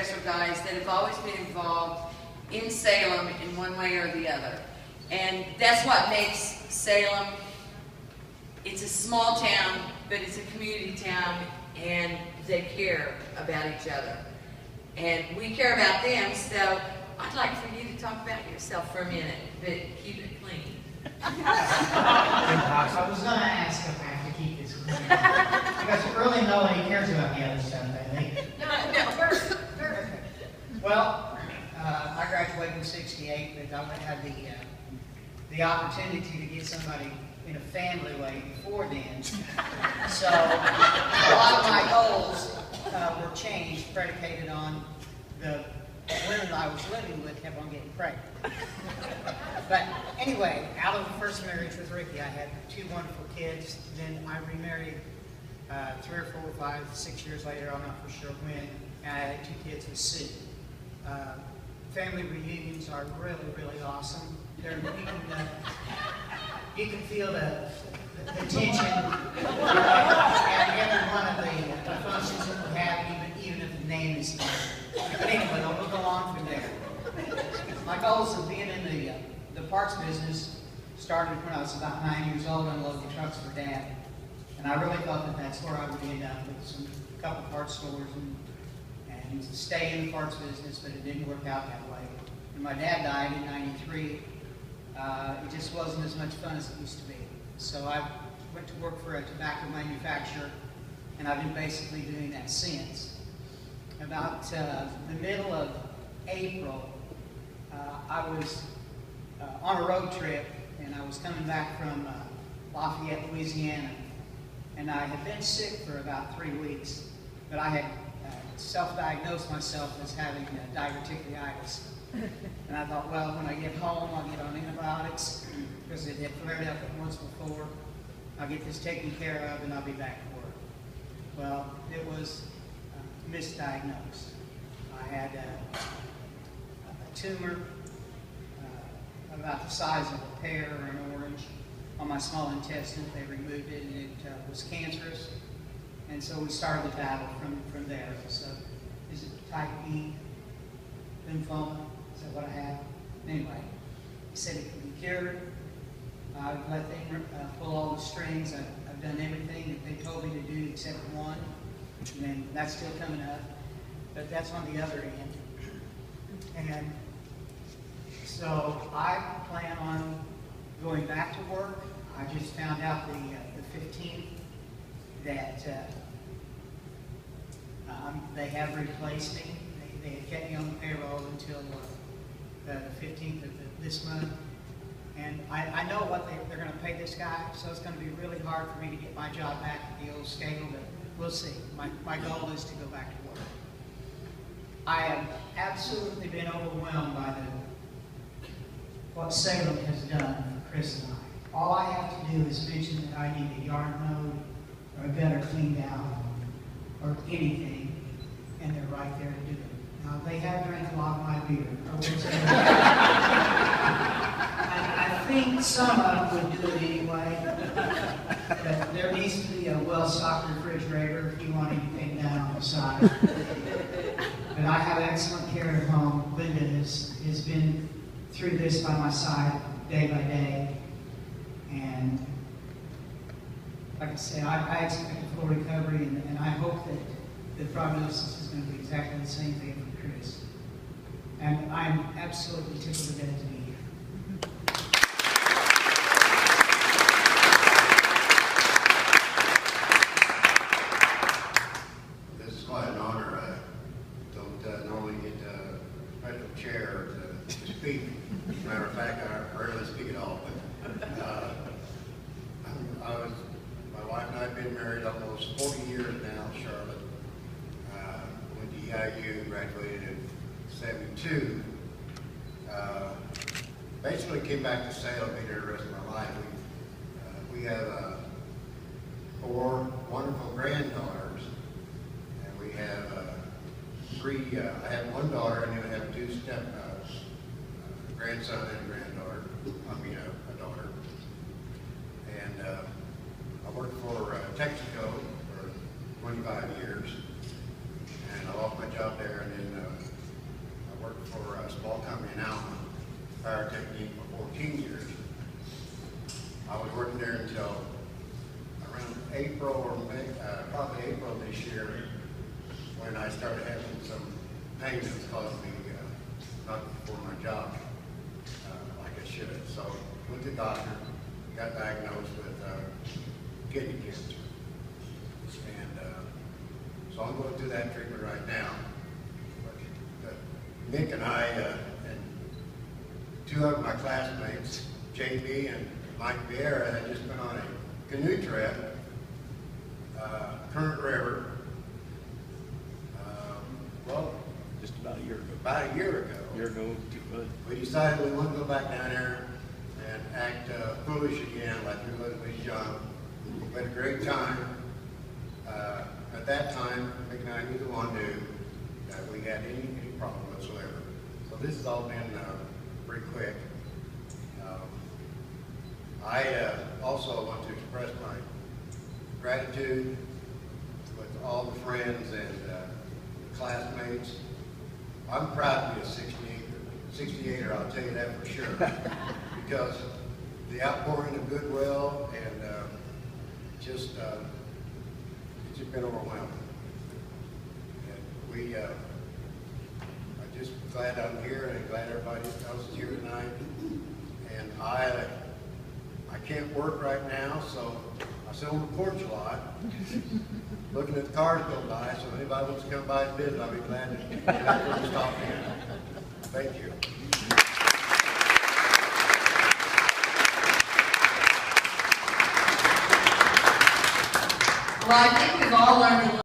special guys that have always been involved in Salem in one way or the other. And that's what makes Salem, it's a small town, but it's a community town, and they care about each other. And we care about them, so I'd like for you to talk about yourself for a minute, but keep it clean. I was going to ask if I have to keep this clean. Because really nobody cares about the other stuff, I think. No. Well, I graduated in '68, but I had the opportunity to get somebody in a family way before then. So a lot of my goals were changed, predicated on the women I was living with kept on getting pregnant. But anyway, out of the first marriage with Ricky, I had 2 wonderful kids. Then I remarried 3 or 4 or 5, 6 years later, I'm not for sure when, and I had 2 kids with Sue. Family reunions are really, really awesome. You can feel the tension at every one of the functions that we have, even if the name is not. But anyway, we'll go on from there. My goals of being in the parts business started when I was about 9 years old, unloading trucks for Dad. And I really thought that that's where I would end up, with a couple parts stores and stay in the parts business, but it didn't work out that way. When my dad died in '93, it just wasn't as much fun as it used to be. So I went to work for a tobacco manufacturer, and I've been basically doing that since. About the middle of April, I was on a road trip, and I was coming back from Lafayette, Louisiana, and I had been sick for about 3 weeks, but I had self-diagnosed myself as having diverticulitis. And I thought, well, when I get home, I'll get on antibiotics, because it had flared up once before. I'll get this taken care of, and I'll be back to work. Well, it was misdiagnosed. I had a tumor about the size of a pear or an orange on my small intestine. They removed it, and it was cancerous. And so we started the battle from there. So, is it type B lymphoma? Is that what I have? Anyway, he said it can be cured. I've let them pull all the strings. I've done everything that they told me to do except one. And then that's still coming up. But that's on the other end. And so I plan on going back to work. I just found out the 15th that they have replaced me. They had kept me on the payroll until the 15th of this month. And I know what they're going to pay this guy, so it's going to be really hard for me to get my job back at the old scale, but we'll see. My goal is to go back to work. I have absolutely been overwhelmed by what Salem has done for Chris and I. All I have to do is mention that I need a yard mowed or a gutter cleaned out or anything, and they're right there to do it. Now, they have drank a lot of my beer. I think some of them would do it anyway, but there needs to be a well-stocked refrigerator if you want anything down on the side. But I have excellent care at home. Linda has been through this by my side day by day. And like I said, I expect a full recovery, and I hope that the prognosis is going to be exactly the same thing for Chris. And I'm absolutely tickled to death to be here. This is quite an honor. I don't normally get a special chair to speak. As a matter of fact, I rarely speak at all. But my wife and I have been married almost 40 years now, Charlotte. Went to EIU, graduated in '72. Basically came back to Salem, been here the rest of my life. We have 4 wonderful granddaughters, and we have 3, I have 1 daughter, and then I have 2 grandson and granddaughter, a daughter. And I worked for Texaco for 25 years, and I lost my job there, and then pain that was causing me not to perform my job like I should. So went to the doctor, got diagnosed with kidney cancer. And so I'm going through that treatment right now. But Nick and I and two of my classmates, JB and Mike Vieira, had just been on a canoe trip, Current River, well, Just about a year ago. about a year ago. A year ago, We decided we wanted to go back down there and act foolish again like we was when we was young. We had a great time. At that time, Mick and I neither one knew that we had any problem whatsoever. So this has all been pretty quick. I also want to express my gratitude with all the friends and classmates. I'm proud to be a 68er, I'll tell you that for sure. Because the outpouring of goodwill and it's just been overwhelming. And I'm just glad I'm here and glad everybody else is here tonight. And I can't work right now, so I sit on the porch a lot, looking at the cars go by, so if anybody wants to come by and visit, I'll be glad to stop in. Thank you. Well, I think we've all learned a little